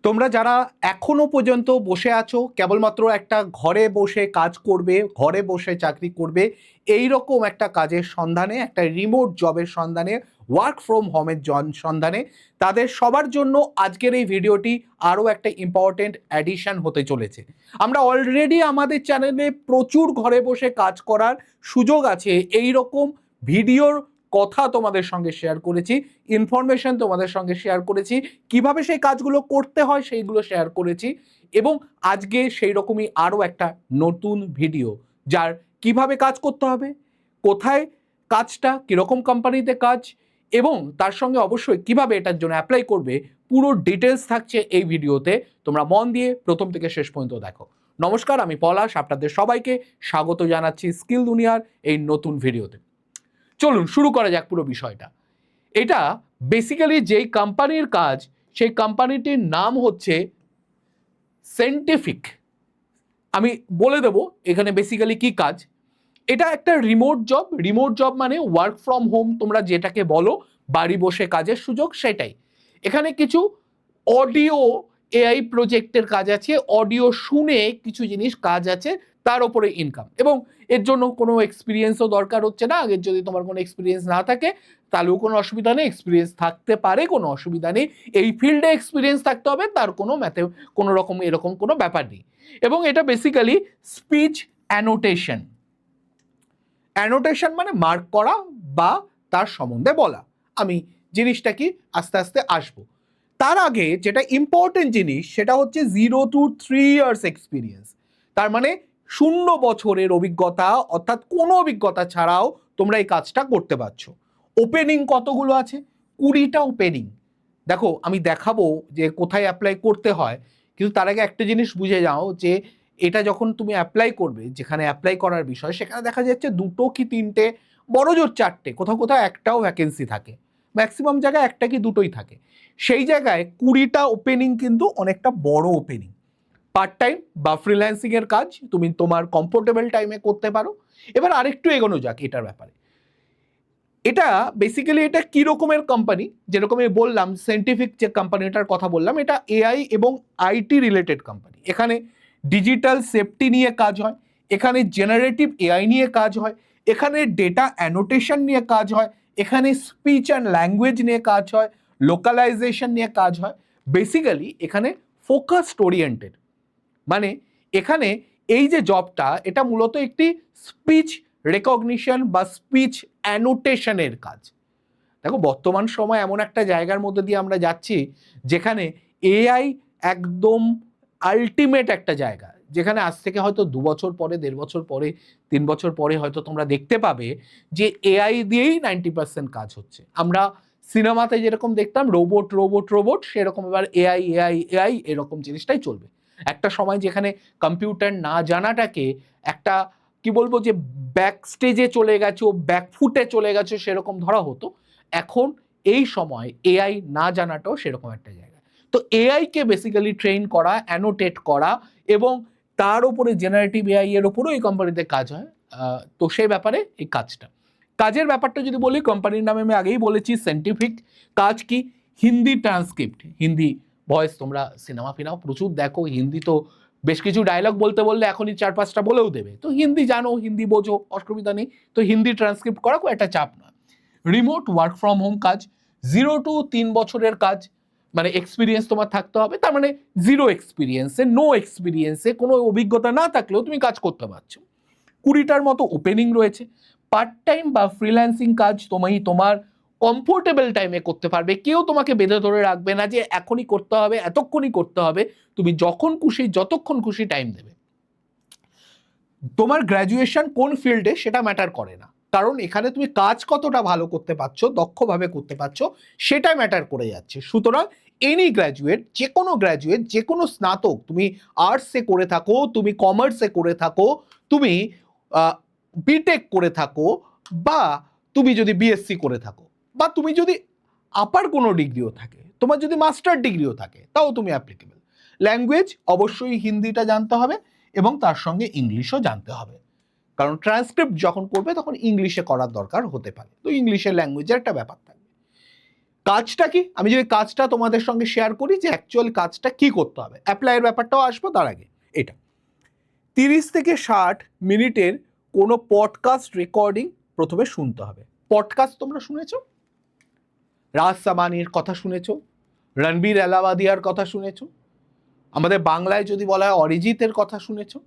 তোমরা যারা এখনো পর্যন্ত বসে আছো কেবলমাত্র একটা ঘরে বসে কাজ করবে, ঘরে বসে চাকরি করবে, এই রকম একটা কাজের সন্ধানে, একটা রিমোট জবের সন্ধানে, ওয়ার্ক ফ্রম হোমের সন্ধানে, তাদের সবার জন্য আজকের এই ভিডিওটি আরও একটা ইম্পর্টেন্ট অ্যাডিশন হতে চলেছে। আমরা অলরেডি আমাদের চ্যানেলে প্রচুর ঘরে বসে কাজ করার সুযোগ আছে এই রকম ভিডিওর কথা তোমাদের সঙ্গে শেয়ার করেছি, ইনফরমেশন তোমাদের সঙ্গে শেয়ার করেছি, কিভাবে সেই কাজগুলো করতে হয় সেইগুলো শেয়ার করেছি। এবং আজকে সেই রকমই আরও একটা নতুন ভিডিও, যার কিভাবে কাজ করতে হবে, কোথায় কাজটা, কীরকম কোম্পানিতে কাজ, এবং তার সঙ্গে অবশ্যই কিভাবে এটার জন্য অ্যাপ্লাই করবে, পুরো ডিটেলস থাকছে এই ভিডিওতে। তোমরা মন দিয়ে প্রথম থেকে শেষ পর্যন্ত দেখো। নমস্কার, আমি পলাশ, আপনাদের সবাইকে স্বাগত জানাচ্ছি স্কিল দুনিয়ার এই নতুন ভিডিওতে। চলুন শুরু করা যাক পুরো বিষয়টা। এটা বেসিক্যালি যেই কোম্পানির কাজ, সেই কোম্পানিটির নাম হচ্ছে সেন্টিফিক। আমি বলে দেবো এখানে বেসিক্যালি কি কাজ। এটা একটা রিমোট জব। রিমোট জব মানে ওয়ার্ক ফ্রম হোম, তোমরা যেটাকে বলো, বাড়ি বসে কাজের সুযোগ, সেটাই। এখানে কিছু অডিও এআই প্রজেক্টের কাজ আছে, অডিও শুনে কিছু জিনিস কাজ আছে, তার উপরে ইনকাম। এবং এর জন্য কোনো এক্সপিরিয়েন্সও দরকার হচ্ছে না। আগের যদি তোমার কোনো এক্সপিরিয়েন্স না থাকে তাহলেও কোনো অসুবিধা নেই, এক্সপিরিয়েন্স থাকতে পারে, কোনো অসুবিধা নেই। এই ফিল্ডে এক্সপিরিয়েন্স থাকতে হবে তার কোনো রকম এরকম কোনো ব্যাপার নেই। এবং এটা বেসিক্যালি স্পিচ অ্যানোটেশন। অ্যানোটেশন মানে মার্ক করা বা তার সম্বন্ধে বলা। আমি জিনিসটা কি আস্তে আস্তে আসবো। তার আগে যেটা ইম্পর্টেন্ট জিনিস সেটা হচ্ছে 0 to 3 ইয়ার্স এক্সপিরিয়েন্স। তার মানে 0 বছরের অভিজ্ঞতা, অর্থাৎ কোনো অভিজ্ঞতা ছাড়াও তোমরা এই কাজটা করতে পারছো। ওপেনিং কতগুলো আছে? 20টা ওপেনিং। দেখো আমি দেখাবো যে কোথায় অ্যাপ্লাই করতে হয়, কিন্তু তার আগে একটা জিনিস বুঝে যাও যে এটা যখন তুমি অ্যাপ্লাই করবে, যেখানে অ্যাপ্লাই করার বিষয়, সেখানে দেখা যাচ্ছে 2 কি 3টে, বড় জোর 4টে, কোথাও কোথাও একটাও ভ্যাকেন্সি থাকে, ম্যাক্সিমাম জায়গায় 1টা কি 2টোই থাকে। সেই জায়গায় 20টা ওপেনিং কিন্তু অনেকটা বড় ওপেনিং। পার্ট টাইম বা ফ্রিল্যান্সিং এর কাজ তুমি তোমার কমফোর্টেবল টাইমে করতে পারো। এবার আরেকটু এগোনো যাক এটার ব্যাপারে। এটা বেসিক্যালি এটা কি রকমের কোম্পানি, যেরকম আমি বললাম সায়েন্টিফিক যে কোম্পানিটার কথা বললাম, এটা এআই এবং আইটি রিলেটেড কোম্পানি। এখানে ডিজিটাল সেফটি নিয়ে কাজ হয়, এখানে জেনারেটিভ এআই নিয়ে কাজ হয়, এখানে ডেটা অ্যানোটেশন নিয়ে কাজ হয়, এখানে স্পিচ অ্যান্ড ল্যাঙ্গুয়েজ নিয়ে কাজ হয়, লোকালাইজেশন নিয়ে কাজ হয়। বেসিক্যালি এখানে ফোকাসড ওরিয়েন্টেড, মানে এখানে এই যে জবটা, এটা মূলত একটি স্পিচ রেকগনিশন বা স্পিচ অ্যানোটেশনের কাজ। দেখো বর্তমান সময় এমন একটা জায়গার মধ্যে দিয়ে আমরা যাচ্ছি যেখানে এআই একদম আলটিমেট একটা জায়গা, যেখানে আজ থেকে হয়তো 2 বছর পরে, 1.5 বছর পরে, 3 বছর পরে হয়তো তোমরা দেখতে পাবে যে এআই দিয়েই 90% কাজ হচ্ছে। আমরা সিনেমাতে যেরকম দেখতাম রোবট রোবট রোবট, সেরকম এবার এআই এআই এআই এরকম জিনিসটাই চলবে। একটা সময় যেখানে কম্পিউটার না জানাটাকে একটা কি বলবো যে ব্যাক স্টেজে চলে গেছো, ব্যাকফুটে চলে গেছো সেরকম ধরা হতো। এখন এই সময় এআই না জানাটাও সেরকম একটা জায়গা। তো এআইকে বেসিক্যালি ট্রেন করা, অ্যানোটেট করা এবং তার উপরে জেনারেটিভ এআই এর উপরও এই কোম্পানিতে কাজ হয়। তো সেই ব্যাপারে এই কাজটা, কাজের ব্যাপারটা যদি বলি, কোম্পানির নামে আমি আগেই বলেছি সায়েন্টিফিক। কাজ কি? Hindi transcript, Hindi voice. তোমরা সিনেমা ফিনেমা প্রচুর দেখো, হিন্দি তো বেশ কিছু ডায়লগ বলতে বললে এখনই 4-5টা বলেও দেবে। তো হিন্দি জানো, হিন্দি বোঝো, অসুবিধা নেই। তো হিন্দি ট্রান্সক্রিপ্ট করা খুব একটা চাপ নয়। রিমোট ওয়ার্ক ফ্রম হোম কাজ, 0 to 3 বছরের কাজ, মানে এক্সপিরিয়েন্স তোমার থাকতে হবে। তার মানে জিরো এক্সপিরিয়েন্সে, নো এক্সপিরিয়েন্সে, কোনো অভিজ্ঞতা না থাকলেও তুমি কাজ করতে পারছো। 20টার মতো ওপেনিং রয়েছে। পার্ট টাইম বা ফ্রিল্যান্সিং কাজ তুমি তোমার কমফোর্টেবল টাইমে করতে পারবে। কেউ তোমাকে বেঁধে ধরে রাখবে না যে এখনই করতে হবে, এতক্ষণই করতে হবে। তুমি যখন খুশি, যতক্ষণ খুশি টাইম দেবে। তোমার গ্র্যাজুয়েশন কোন ফিল্ডে সেটা ম্যাটার করে না, কারণ এখানে তুমি কাজ কতটা ভালো করতে পারছো, দক্ষভাবে করতে পারছো, সেটা ম্যাটার করে যাচ্ছে। সুতরাং এনি গ্র্যাজুয়েট, যে কোনো স্নাতক, তুমি আর্টসে করে থাকো, তুমি কমার্সে করে থাকো, তুমি বিটেক করে থাকো, বা তুমি যদি বিএসসি করে থাকো, বা তুমি যদি আপার কোনো ডিগ্রিও থাকে, তোমার যদি মাস্টার ডিগ্রিও থাকে, তাও তুমি অ্যাপ্লিকেবল। ল্যাঙ্গুয়েজ অবশ্যই হিন্দিটা জানতে হবে এবং তার সঙ্গে ইংলিশও জানতে হবে, কারণ ট্রান্সক্রিপ্ট যখন করবে তখন ইংলিশে করার দরকার হতে পারে। তো ইংলিশের ল্যাঙ্গুয়েজের একটা ব্যাপার থাকবে। কাজটা কি, আমি যদি কাজটা তোমাদের সঙ্গে শেয়ার করি যে অ্যাকচুয়াল কাজটা কি করতে হবে, অ্যাপ্লাইয়ের ব্যাপারটাও আসবো তার আগে। এটা 30 থেকে 60 মিনিটের কোনো পডকাস্ট রেকর্ডিং প্রথমে শুনতে হবে। পডকাস্ট তোমরা শুনেছো, রাজ সামানির কথা শুনেছো, রণবীর এলাহাবাদিয়ার কথা শুনেছো, আমাদের বাংলায় যদি বলা হয় অরিজিতের কথা শুনেছো।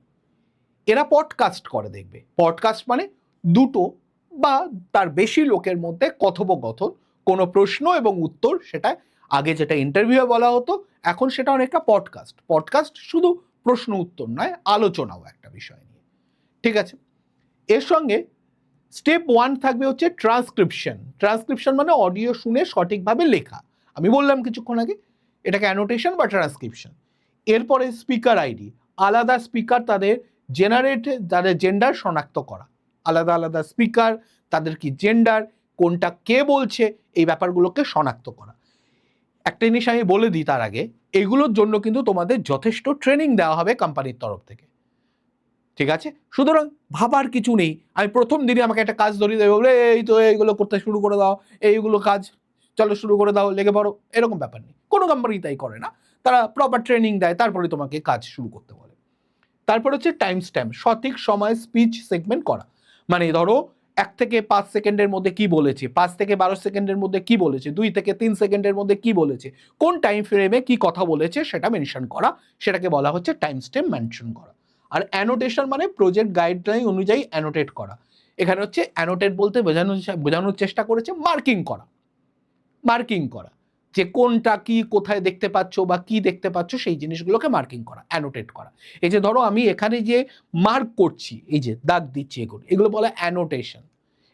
এরা পডকাস্ট করে, দেখবে পডকাস্ট মানে দুটো বা তার বেশি লোকের মধ্যে কথোপকথন, কোনো প্রশ্ন এবং উত্তর, সেটা আগে যেটা ইন্টারভিউ বলা হতো, এখন সেটা অনেকটা পডকাস্ট। পডকাস্ট শুধু প্রশ্ন উত্তর নয়, আলোচনাও একটা বিষয় নিয়ে, ঠিক আছে। এর সঙ্গে স্টেপ 1 থাকবে হচ্ছে ট্রান্সক্রিপশন। ট্রান্সক্রিপশন মানে অডিও শুনে সঠিকভাবে লেখা, আমি বললাম কিছুক্ষণ আগে, এটাকে অ্যানোটেশন বা ট্রান্সক্রিপশন। এরপরে স্পিকার আইডি, আলাদা স্পিকার তাদের তাদের জেন্ডার শনাক্ত করা, আলাদা আলাদা স্পিকার, তাদের কি জেন্ডার, কোনটা কে বলছে, এই ব্যাপারগুলোকে শনাক্ত করা। একটা জিনিস আমি বলে দিই তার আগে, এগুলোর জন্য কিন্তু তোমাদের যথেষ্ট ট্রেনিং দেওয়া হবে কোম্পানির তরফ থেকে, ঠিক আছে। সুতরাং ভাবার কিছু নেই, আমি প্রথম দিনে আমাকে একটা কাজ ধরিয়ে দেবে বলে এই তো এইগুলো করতে শুরু করে দাও, এইগুলো কাজ চলো শুরু করে দাও, লেগে পড়ো, এরকম ব্যাপার নেই। কোনো কোম্পানি তাই করে না, তারা প্রপার ট্রেনিং দেয়, তারপরে তোমাকে কাজ শুরু করতে বলে। তারপর হচ্ছে টাইম স্ট্যাম্প, সঠিক সময় স্পিচ সেগমেন্ট করা। মানে ধরো 1 থেকে 5 সেকেন্ডের মধ্যে কি বলেছে, 5 থেকে 12 সেকেন্ডের মধ্যে কি বলেছে, 2 থেকে 3 সেকেন্ডের মধ্যে কি বলেছে, কোন টাইম ফ্রেমে কি কথা বলেছে সেটা মেনশন করা, সেটাকে বলা হচ্ছে টাইম স্ট্যাম্প মেনশন করা। আর অ্যানোটেশন মানে প্রজেক্ট গাইডলাইন অনুযায়ী অ্যানোটেট করা। এখানে হচ্ছে অ্যানোটেট বলতে বোঝানোর চেষ্টা করেছে মার্কিং করা, মার্কিং করা, যে কোনটা কি কোথায় দেখতে পাচ্ছ বা কি দেখতে পাচ্ছ সেই জিনিসগুলোকে মার্কিং করা, অ্যানোটেট করা। এই যে ধরো আমি এখানে যে মার্ক করছি, এই যে দাগ দিচ্ছি, এগুলো বলে অ্যানোটেশন,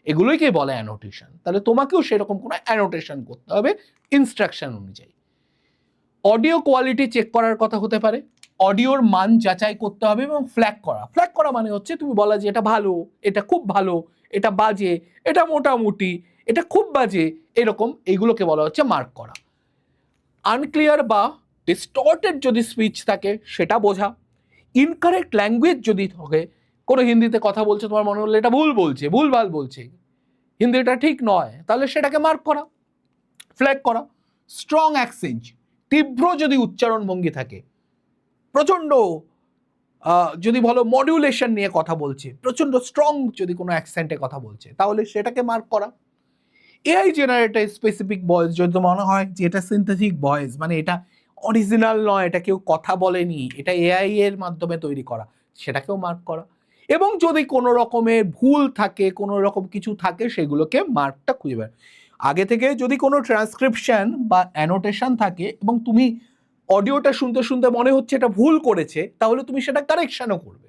এগুলোইকে বলে অ্যানোটেশন। তাহলে তোমাকেও সেরকম কোনো অ্যানোটেশন করতে হবে ইনস্ট্রাকশন অনুযায়ী। অডিও কোয়ালিটি চেক করার কথা হতে পারে, অডিওর মান যাচাই করতে হবে এবং ফ্ল্যাগ করা। ফ্ল্যাগ করা মানে হচ্ছে তুমি বলা যে এটা ভালো, এটা খুব ভালো, এটা বাজে, এটা মোটামুটি, এটা খুব বাজে, এরকম এইগুলোকে বলা হচ্ছে মার্ক করা। আনক্লিয়ার বা ডিস্টর্টেড যদি স্পিচ থাকে সেটা বোঝা, ইনকারেক্ট ল্যাঙ্গুয়েজ যদি থাকে, কোনো হিন্দিতে কথা বলছে তোমার মনে হলো এটা ভুল বলছে, ভুলভাল বলছে, হিন্দিটা ঠিক নয়, তাহলে সেটাকে মার্ক করা, ফ্ল্যাগ করা। স্ট্রং অ্যাকসেন্ট, তীব্র যদি উচ্চারণ ভঙ্গি থাকে, প্রচণ্ড যদি বলো মডিউলেশন নিয়ে কথা বলছে, প্রচণ্ড স্ট্রং যদি কোনো অ্যাকসেন্টে কথা বলছে, তাহলে সেটাকে মার্ক করা। এআই জেনারেটেড স্পেসিফিক ভয়েস, যদি মনে হয় যে এটা সিনথেটিক ভয়েস, মানে এটা অরিজিনাল নয়, এটা কেউ কথা বলেনি, এটা এআই এর মাধ্যমে তৈরি করা, সেটাকেও মার্ক করা। এবং যদি কোনো রকমের ভুল থাকে, কোনো রকম কিছু থাকে, সেগুলোকে মার্কটা খুঁজে বের। আগে থেকে যদি কোনো ট্রান্সক্রিপশন বা অ্যানোটেশন থাকে এবং তুমি অডিওটা শুনতে শুনতে মনে হচ্ছে এটা ভুল করেছে, তাহলে তুমি সেটা কারেকশনও করবে,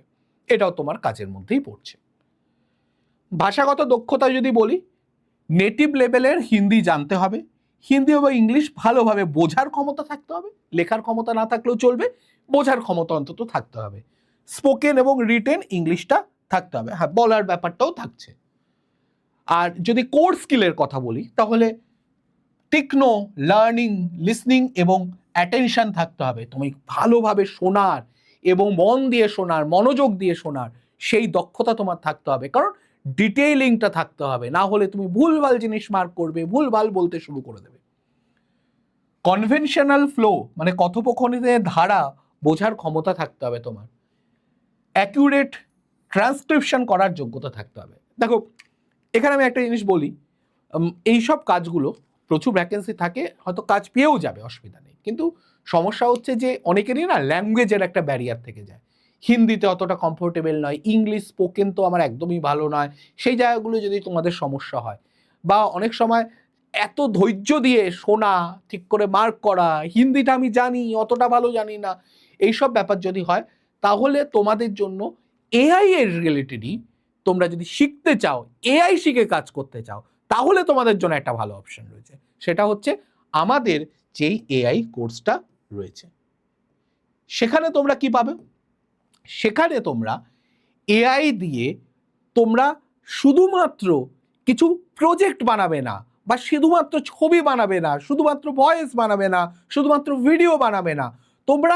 এটাও তোমার কাজের মধ্যেই পড়ছে। ভাষাগত দক্ষতা যদি বলি, নেটিভ লেভেলের হিন্দি জানতে হবে, হিন্দি বা ইংলিশ ভালোভাবে বোঝার ক্ষমতা থাকতে হবে, লেখার ক্ষমতা না থাকলেও চলবে, বোঝার ক্ষমতা অন্তত থাকতে হবে। স্পোকেন এবং রিটেন ইংলিশটা থাকতে হবে, হ্যাঁ বলার ব্যাপারটাও থাকছে। আর যদি কোর স্কিলের কথা বলি, তাহলে টেকনো লার্নিং, লিসনিং এবং অ্যাটেনশন থাকতে হবে। তুমি ভালোভাবে শোনার এবং মন দিয়ে শোনার, মনোযোগ দিয়ে শোনার সেই দক্ষতা তোমার থাকতে হবে, কারণ ডিটেইলিংটা থাকতে হবে, না হলে তুমি ভুলভাল জিনিস মার্ক করবে, ভুলভাল বলতে শুরু করে দেবে। কনভেনশনাল ফ্লো মানে কথোপকথনের ধারা বোঝার ক্ষমতা থাকতে হবে তোমার। অ্যাকিউরেট ট্রান্সক্রিপশন করার যোগ্যতা থাকতে হবে। দেখো এখানে আমি একটা জিনিস বলি, এইসব কাজগুলো প্রচুর ভ্যাকেন্সি থাকে, হয়তো কাজ পেয়েও যাবে, অসুবিধা নেই, কিন্তু সমস্যা হচ্ছে যে অনেকেরই না ল্যাঙ্গুয়েজের একটা ব্যারিয়ার থেকে যায়, হিন্দিতে অতটা কমফোর্টেবল নয়, ইংলিশ স্পোকেন তো আমার একদমই ভালো নয়, সেই জায়গাগুলো যদি তোমাদের সমস্যা হয়, বা অনেক সময় এত ধৈর্য দিয়ে শোনা, ঠিক করে মার্ক করা, হিন্দিটা আমি জানি অতটা ভালো জানি না, এইসব ব্যাপার যদি হয়, তাহলে তোমাদের জন্য এআই এর রিলেটেডই তোমরা যদি শিখতে চাও, এআই শিখে কাজ করতে চাও, তাহলে তোমাদের জন্য একটা ভালো অপশন রয়েছে, সেটা হচ্ছে আমাদের যেই এআই কোর্সটা রয়েছে। সেখানে তোমরা কি পাবে, সেখানে তোমরা এআই দিয়ে তোমরা শুধুমাত্র কিছু প্রজেক্ট বানাবে না, বা শুধুমাত্র ছবি বানাবে না, শুধুমাত্র ভয়েস বানাবে না, শুধুমাত্র ভিডিও বানাবে না, তোমরা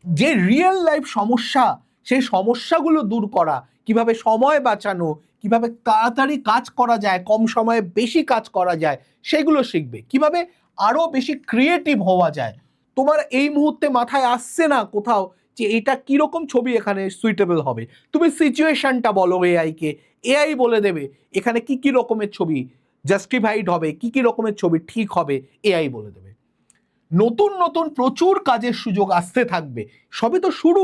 যে রিয়েল লাইফ সমস্যা, সেই সমস্যাগুলো দূর করা, কিভাবে সময় বাঁচানো, কিভাবে তাড়াতাড়ি কাজ করা যায়, কম সময়ে বেশি কাজ করা যায়, সেগুলো শিখবে। কিভাবে আরো বেশি ক্রিয়েটিভ হওয়া যায়। তোমার এই মুহূর্তে মাথায় আসছে না কোথাও যে এটা কিরকম ছবি এখানে সুইটেবল হবে, তুমি সিচুয়েশনটা বলো এআইকে, এআই বলে দেবে এখানে কি কি রকমের ছবি জাস্টিফাইড হবে, কি কি রকমের ছবি ঠিক হবে, এআই বলে দেবে। নতুন নতুন প্রচুর কাজের সুযোগ আসতে থাকবে, সবে তো শুরু,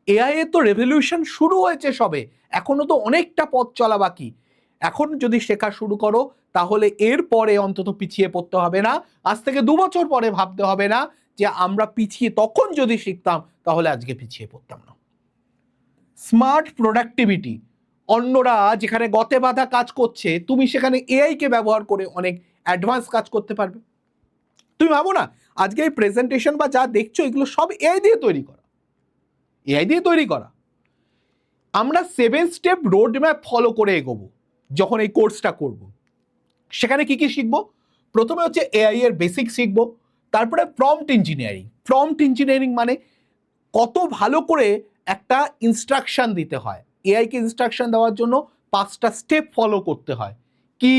এআই এর তো রেভলিউশন শুরু হয়েছে সবে, এখনো তো অনেকটা পথ চলা বাকি। এখন যদি শেখা শুরু করো তাহলে এর পরে অন্তত পিছিয়ে পড়তে হবে না, আজ থেকে 2 বছর পরে ভাবতে হবে না যে আমরা পিছিয়ে, তখন যদি শিখতাম তাহলে আজকে পিছিয়ে পড়তাম না। স্মার্ট প্রোডাক্টিভিটি, অন্যরা যেখানে গতে বাঁধা কাজ করছে তুমি সেখানে এআই কে ব্যবহার করে অনেক অ্যাডভান্স কাজ করতে পারবে। তুমি ভাবো না আজকে এই প্রেজেন্টেশন বা যা দেখছো এগুলো সব এআই দিয়ে তৈরি করা, এআই দিয়ে তৈরি করা। আমরা 7 স্টেপ রোড ম্যাপ ফলো করে এগোবো যখন এই কোর্সটা করব। সেখানে কি কি শিখবো? প্রথমে হচ্ছে এআই এর বেসিক শিখবো, তারপরে প্রম্পট ইঞ্জিনিয়ারিং। প্রম্পট ইঞ্জিনিয়ারিং মানে কত ভালো করে একটা ইনস্ট্রাকশন দিতে হয়, এআইকে ইনস্ট্রাকশন দেওয়ার জন্য 5টা স্টেপ ফলো করতে হয়। কি,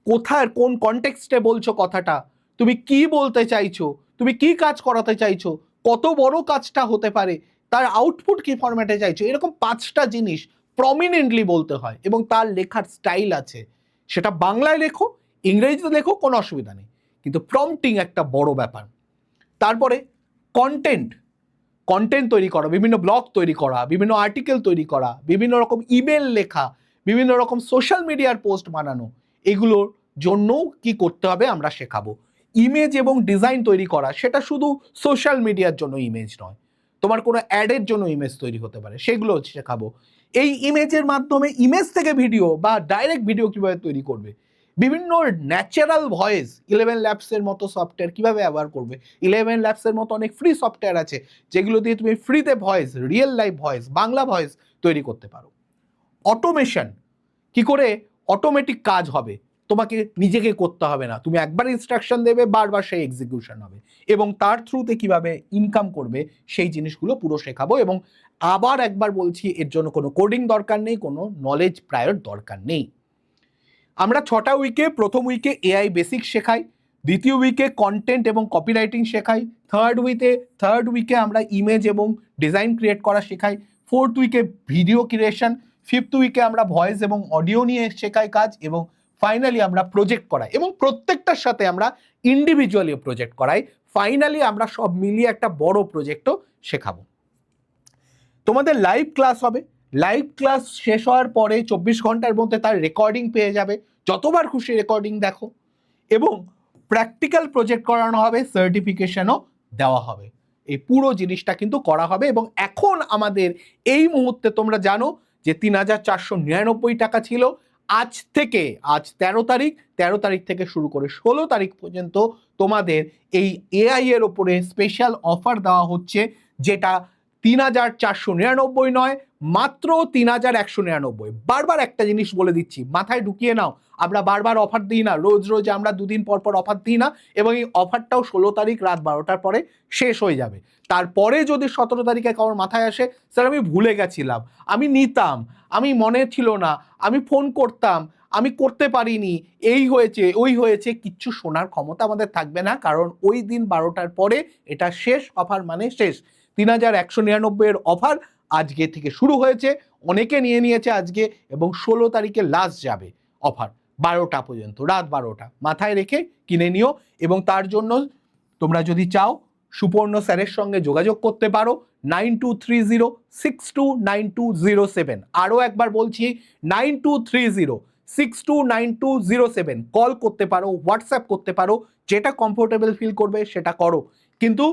কোথায় কোন কনটেক্সটে বলছো কথাটা, তুমি কি বলতে চাইছো, তুমি কি কাজ করাতে চাইছো, কত বড় কাজটা হতে পারে, তার আউটপুট কি ফরম্যাটে চাইছো, এরকম 5টা জিনিস প্রমিনেন্টলি বলতে হয় এবং তার লেখার স্টাইল আছে। সেটা বাংলায় লেখো, ইংরেজিতে লেখো, কোনো অসুবিধা নেই, কিন্তু প্রম্পটিং একটা বড় ব্যাপার। তারপরে কন্টেন্ট, কন্টেন্ট তৈরি করা, বিভিন্ন ব্লগ তৈরি করা, বিভিন্ন আর্টিকেল তৈরি করা, বিভিন্ন রকম ইমেল লেখা, বিভিন্ন রকম সোশ্যাল মিডিয়ার পোস্ট বানানো, এগুলোর জন্য কি করতে হবে আমরা শেখাবো। ইমেজ এবং ডিজাইন তৈরি করা, সেটা শুধু সোশ্যাল মিডিয়ার জন্য ইমেজ নয়, তোমার কোনো অ্যাডের জন্য ইমেজ তৈরি হতে পারে, সেগুলো শেখাবো। এই ইমেজের মাধ্যমে ইমেজ থেকে ভিডিও বা ডাইরেক্ট ভিডিও কিভাবে তৈরি করবে, বিভিন্ন ন্যাচারাল ভয়েস, 11 ল্যাবসের মতো সফটওয়্যার কিভাবে ব্যবহার করবে। 11 ল্যাবসের মতো অনেক ফ্রি সফটওয়্যার আছে যেগুলো দিয়ে তুমি ফ্রিতে voice, real life voice, Bangla voice তৈরি করতে পারো। অটোমেশন, কি করে অটোমেটিক কাজ হবে, তোমাকে নিজেকে করতে হবে না, তুমি একবার ইনস্ট্রাকশন দেবে, বারবার সেই এক্সিকিউশন হবে, এবং তার থ্রুতে কিভাবে ইনকাম করবে সেই জিনিসগুলো পুরো শেখাবো। এবং আবার একবার বলছি, এর জন্য কোনো কোডিং দরকার নেই, কোনো নলেজ প্রায়র দরকার নেই। আমরা 6টা উইকে, প্রথম উইকে এআই বেসিক শেখাই, দ্বিতীয় উইকে কন্টেন্ট এবং কপিরাইটিং শেখাই, থার্ড উইকে আমরা ইমেজ এবং ডিজাইন ক্রিয়েট করা শেখাই, 4th উইকে ভিডিও ক্রিয়েশন, 5th উইকে আমরা ভয়েস এবং অডিও নিয়ে শেখাই কাজ, এবং ফাইনালি আমরা প্রজেক্ট করাই, এবং প্রত্যেকটার সাথে আমরা ইন্ডিভিজুয়ালি প্রজেক্ট করাই। ফাইনালি আমরা সব মিলিয়ে একটা বড় প্রজেক্টও শেখাবো। তোমাদের লাইভ ক্লাস হবে, লাইভ ক্লাস শেষ হওয়ার পরে 24 ঘন্টার মধ্যে তার রেকর্ডিং পেয়ে যাবে, যতবার খুশি রেকর্ডিং দেখো, এবং প্র্যাকটিক্যাল প্রজেক্ট করানো হবে, সার্টিফিকেশনও দেওয়া হবে। এই পুরো জিনিসটা কিন্তু করা হবে। এবং এখন আমাদের এই মুহূর্তে তোমরা জানো যে 3,499 টাকা ছিল, আজ থেকে, আজ 13 তারিখ, 13 তারিখ থেকে শুরু করে 16 তারিখ পর্যন্ত তোমাদের এই এআই এর ওপরে স্পেশাল অফার দেওয়া হচ্ছে, যেটা 3,499 নয়, মাত্র 3,199। বারবার একটা জিনিস বলে দিচ্ছি, মাথায় ঢুকিয়ে নাও, আমরা বারবার অফার দিই না, রোজ রোজ আমরা 2 দিন পর পর অফার দিই না, এবং এই অফারটাও 16 তারিখ রাত 12টার পরে শেষ হয়ে যাবে। তারপরে যদি 17 তারিখে কারোর মাথায় আসে, স্যার আমি ভুলে গেছিলাম, আমি নিতাম, আমি মনে ছিল না, আমি ফোন করতাম, আমি করতে পারিনি, এই হয়েছে ওই হয়েছে, কিচ্ছু শোনার ক্ষমতা আমাদের থাকবে না, কারণ ওই দিন 12টার পরে এটা শেষ, অফার মানে শেষ। 3,199 এর অফার আজকে থেকে শুরু হয়েছে, অনেকে নিয়ে নিয়েছে আজকে, এবং 16 তারিখে লাস্ট যাবে অফার 12টা পর্যন্ত, রাত 12টা, মাথায় রেখে কিনে নিও। এবং তার জন্য তোমরা যদি চাও সুপর্ণ স্যারের সঙ্গে যোগাযোগ করতে পারো, 9230629207। আরও একবার বলছি, 9230629207 কল করতে পারো, হোয়াটসঅ্যাপ করতে পারো, যেটা কমফোর্টেবল ফিল করবে সেটা করো, কিন্তু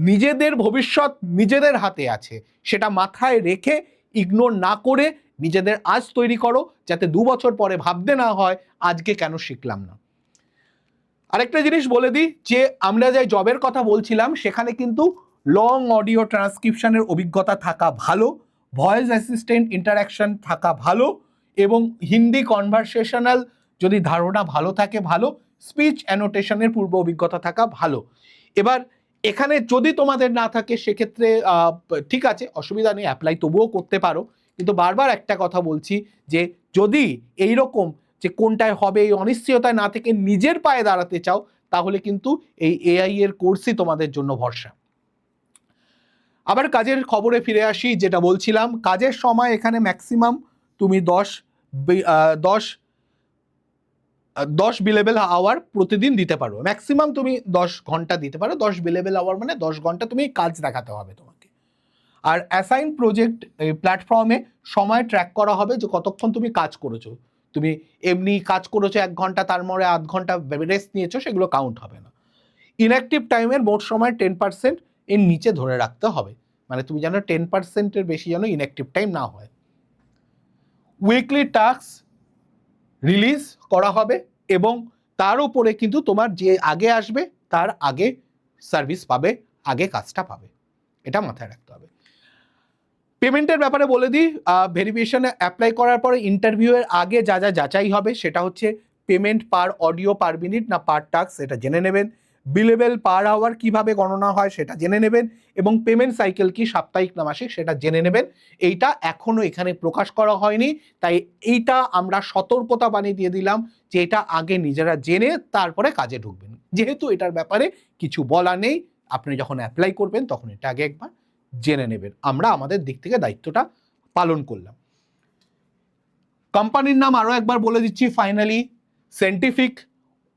নিজেদের ভবিষ্যৎ নিজেদের হাতে আছে, সেটা মাথায় রেখে ইগনোর না করে নিজেদের আজ তৈরি করো, যাতে 2 বছর পরে ভাবতে না হয় আজকে কেন শিখলাম না। আরেকটা জিনিস বলে দিই, যে আমরা যে জবের কথা বলছিলাম সেখানে কিন্তু লং অডিও ট্রান্সক্রিপশনের অভিজ্ঞতা থাকা ভালো, ভয়েস অ্যাসিস্ট্যান্ট ইন্টারাকশন থাকা ভালো, এবং হিন্দি কনভারসেশনাল যদি ধারণা ভালো থাকে ভালো, স্পিচ অ্যানোটেশনের পূর্ব অভিজ্ঞতা থাকা ভালো। এবার এখানে যদি তোমাদের না থাকে সেক্ষেত্রে ঠিক আছে, অসুবিধা নেই, অ্যাপ্লাই তবুও করতে পারো, কিন্তু বারবার একটা কথা বলছি, যে যদি এইরকম যে কোনটায় হবে এই অনিশ্চয়তায় না থেকে নিজের পায়ে দাঁড়াতে চাও, তাহলে কিন্তু এই এআই এর কোর্সই তোমাদের জন্য ভরসা। আবার কাজের খবরে ফিরে আসি, যেটা বলছিলাম কাজের সময় এখানে ম্যাক্সিমাম তুমি 10 বিলেবল আওয়ার প্রতিদিন দিতে পারো, ম্যাক্সিমাম তুমি 10 ঘন্টা দিতে পারো। 10 বিলেবল আওয়ার মানে 10 ঘন্টা তুমি কাজ দেখাতে হবে তোমাকে। আর অ্যাসাইন প্রজেক্ট প্ল্যাটফর্মে সময় ট্র্যাক করা হবে যে কতক্ষণ তুমি কাজ করেছো। তুমি এমনি কাজ করেছো 1 ঘন্টা, তার মধ্যে আধ ঘন্টা রেস্ট নিয়েছো, সেগুলো কাউন্ট হবে না। ইনঅ্যাক্টিভ টাইমের মোট সময় 10% এর নিচে ধরে রাখতে হবে, মানে তুমি যেন 10%-এর বেশি যেন ইনঅ্যাক্টিভ টাইম না হয়। উইকলি টাস্ক রিলিজ করা হবে এবং তার উপরে কিন্তু তোমার যে আগে আসবে তার আগে সার্ভিস পাবে, আগে কাজটা পাবে, এটা মাথায় রাখতে হবে। পেমেন্টের ব্যাপারে বলে দিই, ভেরিফিকেশনে অ্যাপ্লাই করার পরে ইন্টারভিউয়ের আগে যা যা যাচাই হবে সেটা হচ্ছে পেমেন্ট পার অডিও পার মিনিট না পার টাস্ক সেটা জেনে নেবেন, বিলেবল পার আওয়ার কিভাবে গণনা হয় সেটা জেনে নেবেন, এবং পেমেন্ট সাইকেল কি সাপ্তাহিক না মাসিক সেটা জেনে নেবেন। এইটা এখনো এখানে প্রকাশ করা হয়নি, তাই এইটা আমরা সতর্কতা বানিয়ে দিয়ে দিলাম যে এটা আগে নিজেরা জেনে তারপরে কাজে ঢুকবেন। যেহেতু এটার ব্যাপারে কিছু বলা নেই, আপনি যখন অ্যাপ্লাই করবেন তখন এটা আগে একবার জেনে নেবেন। আমরা আমাদের দিক থেকে দায়িত্বটা পালন করলাম। কোম্পানির নাম আরো একবার বলে দিচ্ছি ফাইনালি, সায়েন্টিফিক।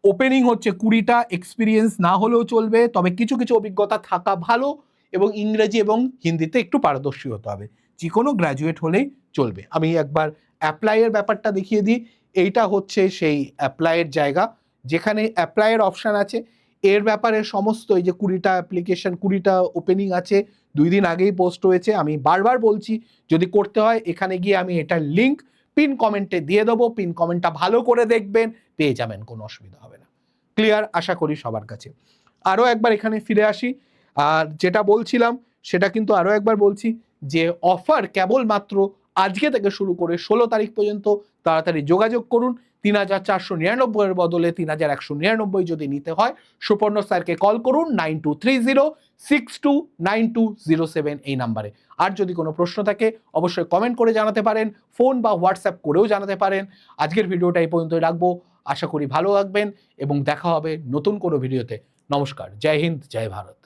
ওপেনিং হচ্ছে 20টা, এক্সপিরিয়েন্স না হলেও চলবে, তবে কিছু কিছু অভিজ্ঞতা থাকা ভালো, এবং ইংরেজি এবং হিন্দিতে একটু পারদর্শী হতে হবে, যে কোনো গ্র্যাজুয়েট হলেই চলবে। আমি একবার অ্যাপ্লাইয়ের ব্যাপারটা দেখিয়ে দিই। এইটা হচ্ছে সেই অ্যাপ্লাইয়ের জায়গা, যেখানে অ্যাপ্লাইয়ের অপশান আছে। এর ব্যাপারে সমস্ত এই যে 20টা অ্যাপ্লিকেশন, 20টা ওপেনিং আছে, 2 দিন আগেই পোস্ট হয়েছে। আমি বারবার বলছি যদি করতে হয় এখানে গিয়ে আমি এটার লিঙ্ক পিন কমেন্টে দিয়ে দেবো, পিন কমেন্টটা ভালো করে দেখবেন, পেয়ে যাবেন, কোনো অসুবিধা হবে না। ক্লিয়ার আশা করি সবার কাছে। আরও একবার এখানে ফিরে আসি, আর যেটা বলছিলাম সেটা কিন্তু আরও একবার বলছি যে অফার কেবলমাত্র আজকে থেকে শুরু করে 16 তারিখ পর্যন্ত, তাড়াতাড়ি যোগাযোগ করুন। 3499-এর বদলে 3199 যদি নিতে হয় সুপর্ণ স্যারকে কল করুন 9230629207 এই নাম্বারে। আর যদি কোনো প্রশ্ন থাকে অবশ্যই কমেন্ট করে জানাতে পারেন, ফোন বা হোয়াটসঅ্যাপ করেও জানাতে পারেন। আজকের ভিডিওটা এই পর্যন্তই রাখবো, আশা করি ভালো থাকবেন এবং দেখা হবে নতুন কোনো ভিডিওতে। নমস্কার, জয় হিন্দ, জয় ভারত।